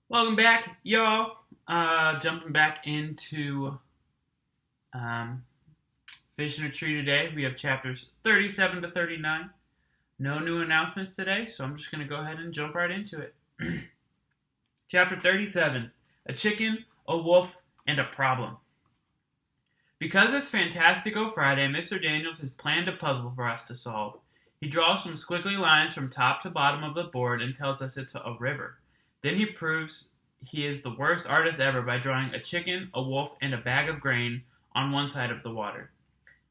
Welcome back, y'all. Jumping back into um, Fish in a Tree today. We have chapters 37 to 39. No new announcements today, so I'm just going to go ahead and jump right into it. Chapter 37: A Chicken, a Wolf, and a Problem. Because it's Fantastico Friday, Mr. Daniels has planned a puzzle for us to solve. He draws some squiggly lines from top to bottom of the board and tells us it's a river. Then he proves he is the worst artist ever by drawing a chicken, a wolf, and a bag of grain on one side of the water.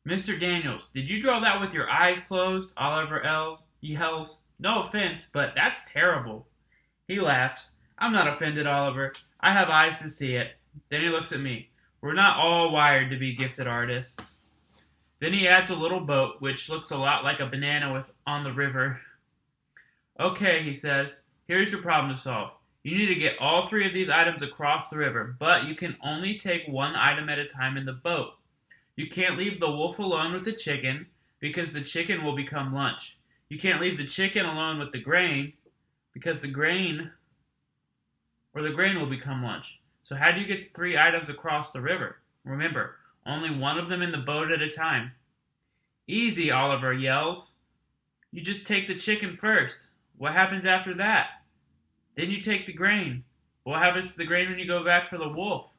Mr. Daniels, did you draw that with your eyes closed? Oliver yells. No offense, but that's terrible. He laughs. I'm not offended, Oliver. I have eyes to see it. Then he looks at me. We're not all wired to be gifted artists. Then he adds a little boat, which looks a lot like a banana on the river. Okay, he says, here's your problem to solve. You need to get all three of these items across the river, but you can only take one item at a time in the boat. You can't leave the wolf alone with the chicken, because the chicken will become lunch. You can't leave the chicken alone with the grain, because the grain will become lunch. So how do you get three items across the river? Remember, only one of them in the boat at a time. Easy, Oliver yells. You just take the chicken first. What happens after that? Then you take the grain. What happens to the grain when you go back for the wolf?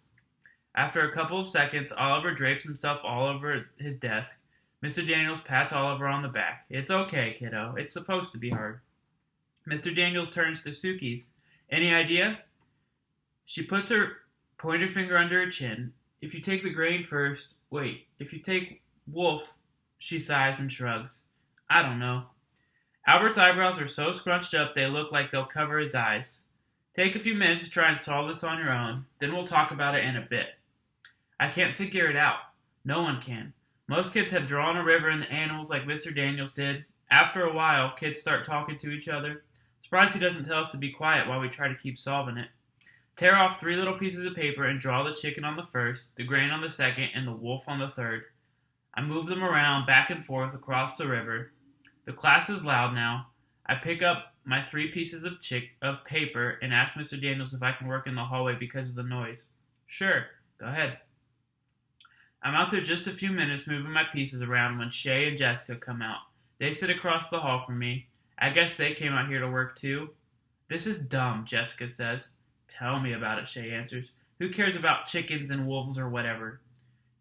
After a couple of seconds, Oliver drapes himself all over his desk. Mr. Daniels pats Oliver on the back. It's okay, kiddo. It's supposed to be hard. Mr. Daniels turns to Suki's. Any idea? She puts her pointer finger under her chin. If you take the grain first... Wait, if you take wolf... She sighs and shrugs. I don't know. Albert's eyebrows are so scrunched up they look like they'll cover his eyes. Take a few minutes to try and solve this on your own, then we'll talk about it in a bit. I can't figure it out. No one can. Most kids have drawn a river and the animals like Mr. Daniels did. After a while, kids start talking to each other. Surprised he doesn't tell us to be quiet while we try to keep solving it. Tear off 3 little pieces of paper and draw the chicken on the first, the grain on the second, and the wolf on the third. I move them around, back and forth, across the river. The class is loud now. I pick up my 3 pieces of paper and ask Mr. Daniels if I can work in the hallway because of the noise. Sure, go ahead. I'm out there just a few minutes moving my pieces around when Shay and Jessica come out. They sit across the hall from me. I guess they came out here to work too. This is dumb, Jessica says. Tell me about it, Shay answers. Who cares about chickens and wolves or whatever?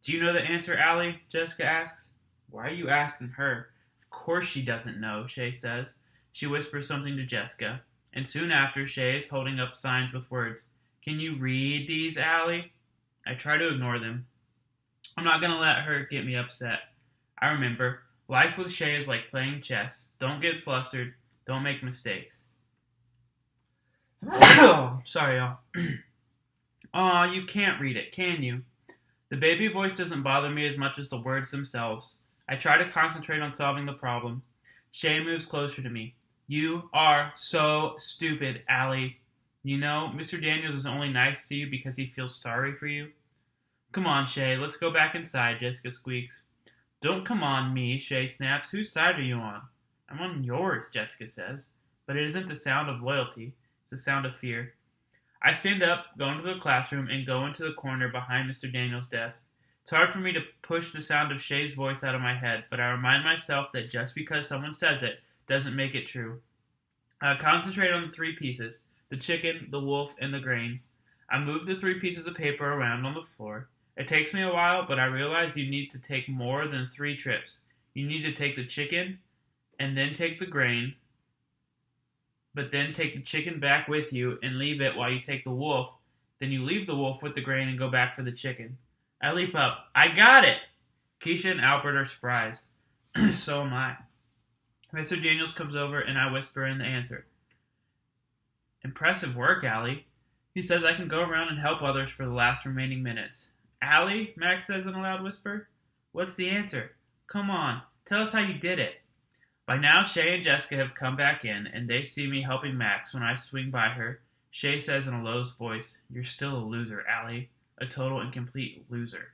Do you know the answer, Allie? Jessica asks. Why are you asking her? Of course she doesn't know, Shay says. She whispers something to Jessica, and soon after, Shay is holding up signs with words. Can you read these, Allie? I try to ignore them. I'm not going to let her get me upset. I remember, life with Shay is like playing chess. Don't get flustered. Don't make mistakes. Sorry, y'all. Aw, you can't read it, can you? The baby voice doesn't bother me as much as the words themselves. I try to concentrate on solving the problem. Shay moves closer to me. You are so stupid, Allie. You know, Mr. Daniels is only nice to you because he feels sorry for you. Come on, Shay, let's go back inside, Jessica squeaks. Don't come on me, Shay snaps. Whose side are you on? I'm on yours, Jessica says. But it isn't the sound of loyalty. It's the sound of fear. I stand up, go into the classroom, and go into the corner behind Mr. Daniels' desk. It's hard for me to push the sound of Shay's voice out of my head, but I remind myself that just because someone says it doesn't make it true. I concentrate on the 3 pieces, the chicken, the wolf, and the grain. I move the 3 pieces of paper around on the floor. It takes me a while, but I realize you need to take more than 3 trips. You need to take the chicken, and then take the grain, but then take the chicken back with you and leave it while you take the wolf. Then you leave the wolf with the grain and go back for the chicken. I leap up. I got it! Keisha and Albert are surprised. So am I. Mr. Daniels comes over and I whisper in the answer. Impressive work, Allie. He says I can go around and help others for the last remaining minutes. Allie? Max says in a loud whisper. What's the answer? Come on, tell us how you did it. By now, Shay and Jessica have come back in, and they see me helping Max when I swing by her. Shay says in a low voice, You're still a loser, Allie. A total and complete loser.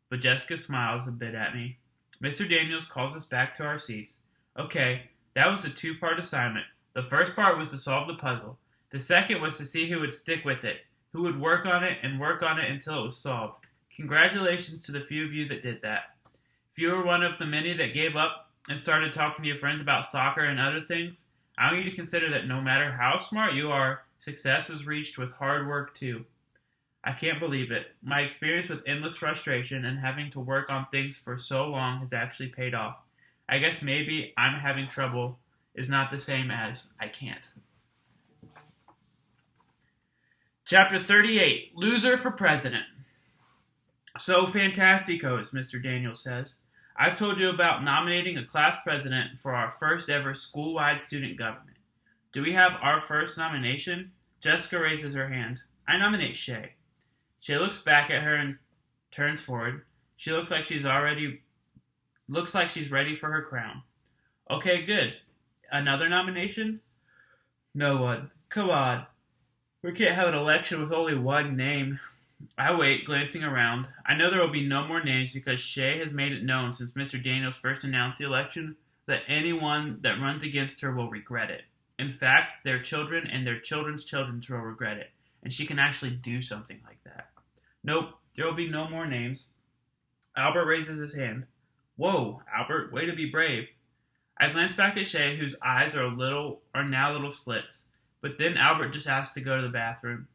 But Jessica smiles a bit at me. Mr. Daniels calls us back to our seats. Okay, that was a 2-part assignment. The first part was to solve the puzzle. The second was to see who would stick with it, who would work on it until it was solved. Congratulations to the few of you that did that. If you were one of the many that gave up and started talking to your friends about soccer and other things, I want you to consider that no matter how smart you are, success is reached with hard work too. I can't believe it. My experience with endless frustration and having to work on things for so long has actually paid off. I guess maybe I'm having trouble is not the same as I can't. Chapter 38, Loser for President. So fantasticos, Mr. Daniels says. I've told you about nominating a class president for our first ever school-wide student government. Do we have our first nomination? Jessica raises her hand. I nominate Shay. Shay looks back at her and turns forward. She looks like she's ready for her crown. Okay, good. Another nomination? No one. Come on. We can't have an election with only one name. I wait, glancing around. I know there will be no more names because Shay has made it known since Mr. Daniels first announced the election that anyone that runs against her will regret it. In fact, their children and their children's children will regret it, and she can actually do something like that. Nope, there will be no more names. Albert raises his hand. Whoa, Albert, way to be brave. I glance back at Shay, whose eyes are now little slits. But then Albert just asks to go to the bathroom.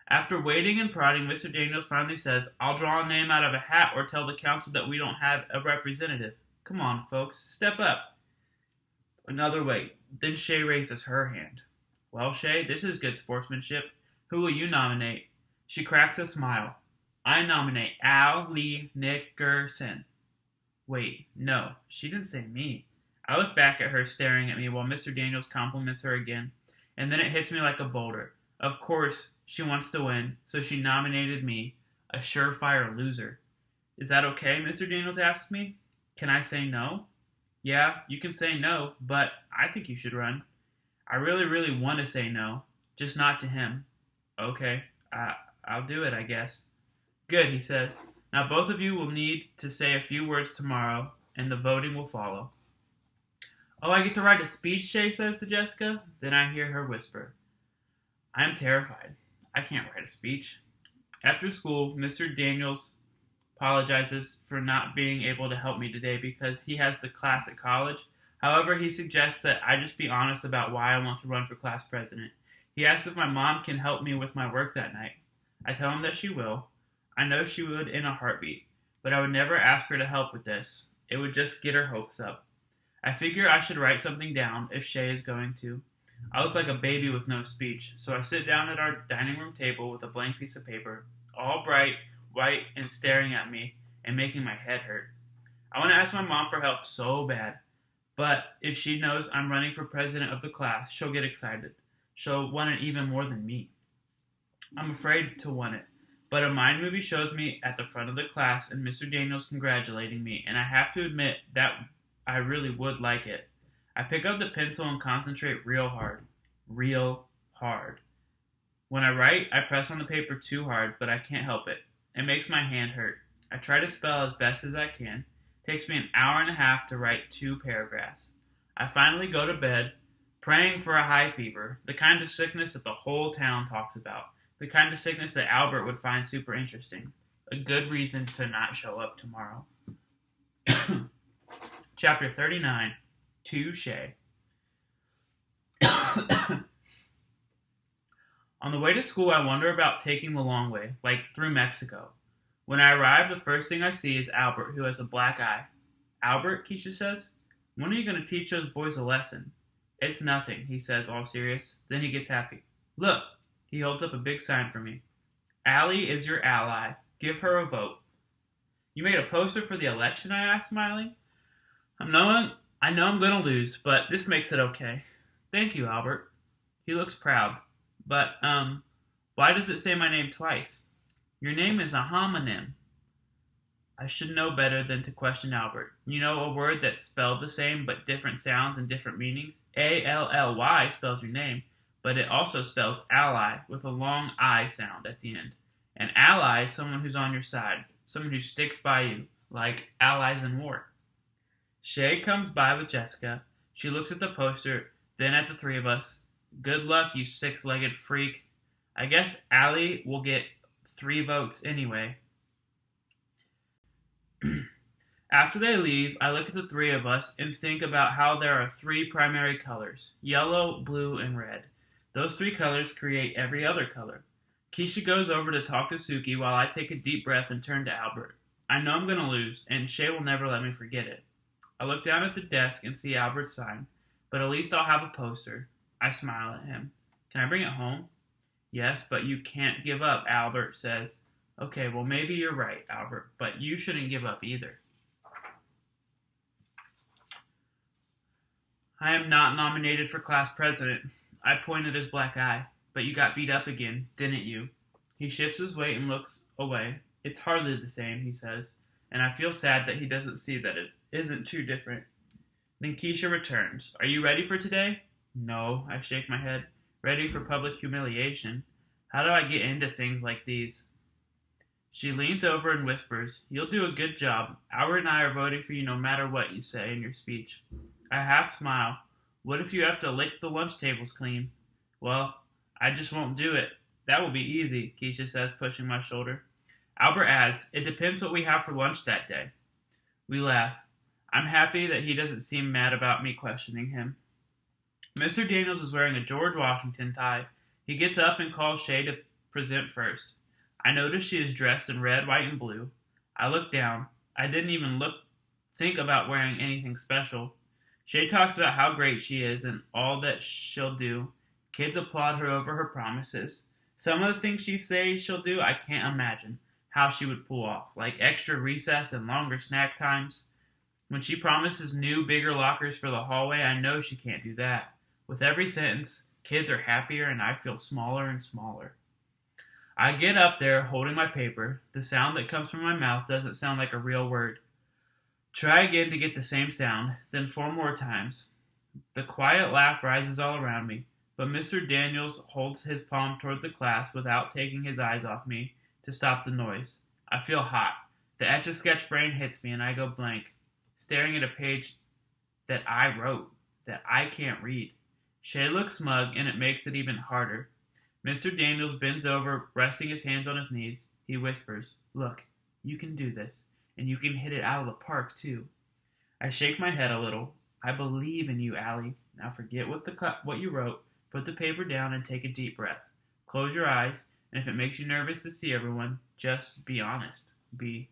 After waiting and prodding, Mr. Daniels finally says, I'll draw a name out of a hat or tell the council that we don't have a representative. Come on, folks, step up. Another wait. Then Shay raises her hand. Well, Shay, this is good sportsmanship. Who will you nominate? She cracks a smile. I nominate Al Lee Nickerson. Wait, no, she didn't say me. I look back at her staring at me while Mr. Daniels compliments her again. And then it hits me like a boulder. Of course, she wants to win, so she nominated me, a surefire loser. Is that okay, Mr. Daniels asks me? Can I say no? Yeah, you can say no, but I think you should run. I really, really want to say no, just not to him. Okay, I'll do it, I guess. Good, he says. Now both of you will need to say a few words tomorrow, and the voting will follow. Oh, I get to write a speech, Shay says to Jessica. Then I hear her whisper. I am terrified. I can't write a speech. After school, Mr. Daniels apologizes for not being able to help me today because he has the class at college. However, he suggests that I just be honest about why I want to run for class president. He asks if my mom can help me with my work that night. I tell him that she will. I know she would in a heartbeat, but I would never ask her to help with this. It would just get her hopes up. I figure I should write something down if Shay is going to. I look like a baby with no speech, so I sit down at our dining room table with a blank piece of paper, all bright, white, and staring at me, and making my head hurt. I want to ask my mom for help so bad, but if she knows I'm running for president of the class, she'll get excited. She'll want it even more than me. I'm afraid to want it, but a mind movie shows me at the front of the class and Mr. Daniels congratulating me, and I have to admit that I really would like it. I pick up the pencil and concentrate real hard. Real hard. When I write, I press on the paper too hard, but I can't help it. It makes my hand hurt. I try to spell as best as I can. It takes me an hour and a half to write 2 paragraphs. I finally go to bed, praying for a high fever, the kind of sickness that the whole town talks about, the kind of sickness that Albert would find super interesting. A good reason to not show up tomorrow. Chapter 39, To Shay. On the way to school, I wonder about taking the long way, like through Mexico. When I arrive, the first thing I see is Albert, who has a black eye. Albert, Keisha says, when are you going to teach those boys a lesson? It's nothing, he says, all serious. Then he gets happy. Look, he holds up a big sign for me. Allie is your ally. Give her a vote. You made a poster for the election, I asked, smiling. I know I'm going to lose, but this makes it okay. Thank you, Albert. He looks proud. But, why does it say my name twice? Your name is a homonym. I should know better than to question Albert. You know, a word that's spelled the same but different sounds and different meanings? A-L-L-Y spells your name, but it also spells ally with a long I sound at the end. An ally is someone who's on your side, someone who sticks by you, like allies in war. Shay comes by with Jessica. She looks at the poster, then at the three of us. Good luck, you six-legged freak. I guess Allie will get 3 votes anyway. After they leave, I look at the 3 of us and think about how there are 3 primary colors: yellow, blue, and red. Those 3 colors create every other color. Keisha goes over to talk to Suki while I take a deep breath and turn to Albert. I know I'm going to lose, and Shay will never let me forget it. I look down at the desk and see Albert's sign, but at least I'll have a poster. I smile at him. Can I bring it home? Yes, but you can't give up, Albert says. Okay, well maybe you're right, Albert, but you shouldn't give up either. I am not nominated for class president. I point at his black eye. But you got beat up again, didn't you? He shifts his weight and looks away. It's hardly the same, he says, and I feel sad that he doesn't see that it isn't too different. Then Keisha returns. Are you ready for today? No, I shake my head. Ready for public humiliation. How do I get into things like these? She leans over and whispers, You'll do a good job. Albert and I are voting for you no matter what you say in your speech. I half smile. What if you have to lick the lunch tables clean? Well, I just won't do it. That will be easy, Keisha says, pushing my shoulder. Albert adds, It depends what we have for lunch that day. We laugh. I'm happy that he doesn't seem mad about me questioning him. Mr. Daniels is wearing a George Washington tie. He gets up and calls Shay to present first. I notice she is dressed in red, white, and blue. I look down. I didn't even think about wearing anything special. Shay talks about how great she is and all that she'll do. Kids applaud her over her promises. Some of the things she says she'll do, I can't imagine how she would pull off, like extra recess and longer snack times. When she promises new, bigger lockers for the hallway, I know she can't do that. With every sentence, kids are happier and I feel smaller and smaller. I get up there holding my paper. The sound that comes from my mouth doesn't sound like a real word. Try again to get the same sound, then 4 more times. The quiet laugh rises all around me. But Mr. Daniels holds his palm toward the class without taking his eyes off me to stop the noise. I feel hot. The Etch-a-Sketch brain hits me and I go blank, staring at a page that I wrote, that I can't read. Shay looks smug and it makes it even harder. Mr. Daniels bends over, resting his hands on his knees. He whispers, Look, you can do this, and you can hit it out of the park too. I shake my head a little. I believe in you, Allie. Now forget what you wrote. Put the paper down and take a deep breath. Close your eyes, and if it makes you nervous to see everyone, just be honest. Be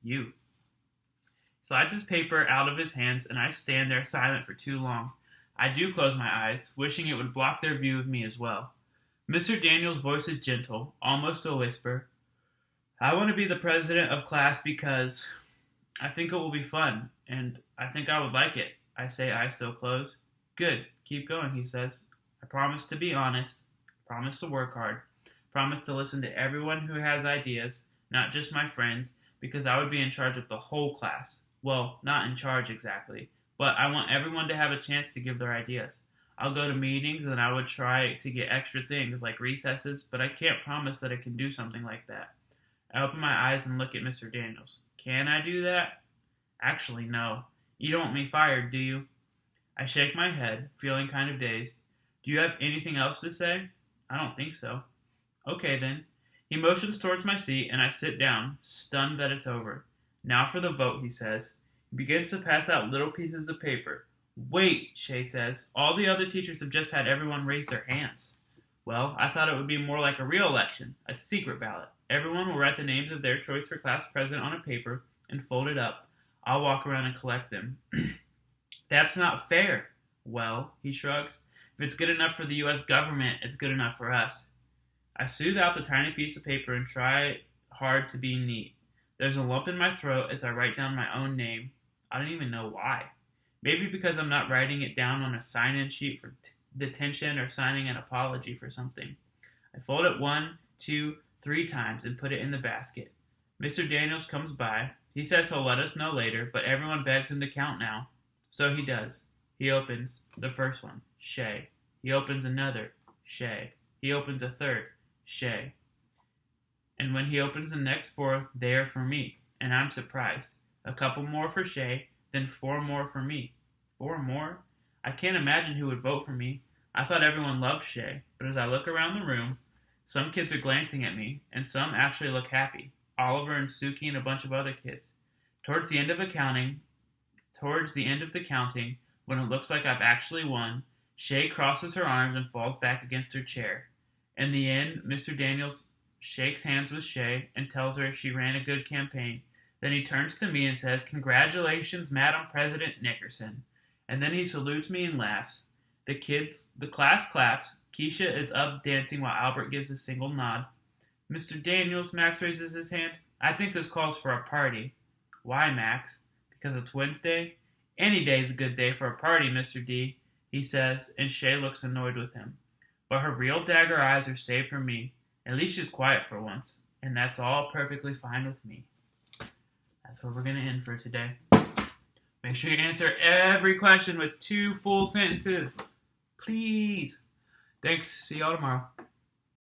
you. Slides his paper out of his hands, and I stand there silent for too long. I do close my eyes, wishing it would block their view of me as well. Mr. Daniels' voice is gentle, almost a whisper. I want to be the president of class because I think it will be fun, and I think I would like it. I say, eyes still closed. Good, keep going, he says. I promise to be honest, promise to work hard, promise to listen to everyone who has ideas, not just my friends, because I would be in charge of the whole class. Well, not in charge exactly, but I want everyone to have a chance to give their ideas. I'll go to meetings and I would try to get extra things like recesses, but I can't promise that I can do something like that. I open my eyes and look at Mr. Daniels. Can I do that? Actually, no. You don't want me fired, do you? I shake my head, feeling kind of dazed. Do you have anything else to say? I don't think so. Okay, then. He motions towards my seat, and I sit down, stunned that it's over. Now for the vote, he says. He begins to pass out little pieces of paper. Wait, Shay says. All the other teachers have just had everyone raise their hands. Well, I thought it would be more like a real election, a secret ballot. Everyone will write the names of their choice for class president on a paper and fold it up. I'll walk around and collect them. That's not fair. Well, he shrugs. If it's good enough for the U.S. government, it's good enough for us. I soothe out the tiny piece of paper and try hard to be neat. There's a lump in my throat as I write down my own name. I don't even know why. Maybe because I'm not writing it down on a sign-in sheet for detention or signing an apology for something. I fold it 1, 2, 3 times and put it in the basket. Mr. Daniels comes by. He says he'll let us know later, but everyone begs him to count now. So he does. He opens the first one, Shay. He opens another, Shay. He opens a third, Shay. And when he opens the next 4, they are for me, and I'm surprised. A couple more for Shay, then 4 more for me. 4 more? I can't imagine who would vote for me. I thought everyone loved Shay, but as I look around the room, some kids are glancing at me, and some actually look happy. Oliver and Suki and a bunch of other kids. Towards the end of the counting, when it looks like I've actually won, Shay crosses her arms and falls back against her chair. In the end, Mr. Daniels shakes hands with Shay and tells her she ran a good campaign. Then he turns to me and says, "Congratulations, Madam President Nickerson." And then he salutes me and laughs. The class claps. Keisha is up dancing while Albert gives a single nod. "Mr. Daniels," Max raises his hand. "I think this calls for a party." "Why, Max?" "Because it's Wednesday." "Any day's a good day for a party, Mr. D," he says, and Shay looks annoyed with him. But her real dagger eyes are saved for me. At least she's quiet for once, and that's all perfectly fine with me. That's where we're going to end for today. Make sure you answer every question with 2 full sentences. Please. Thanks. See y'all tomorrow.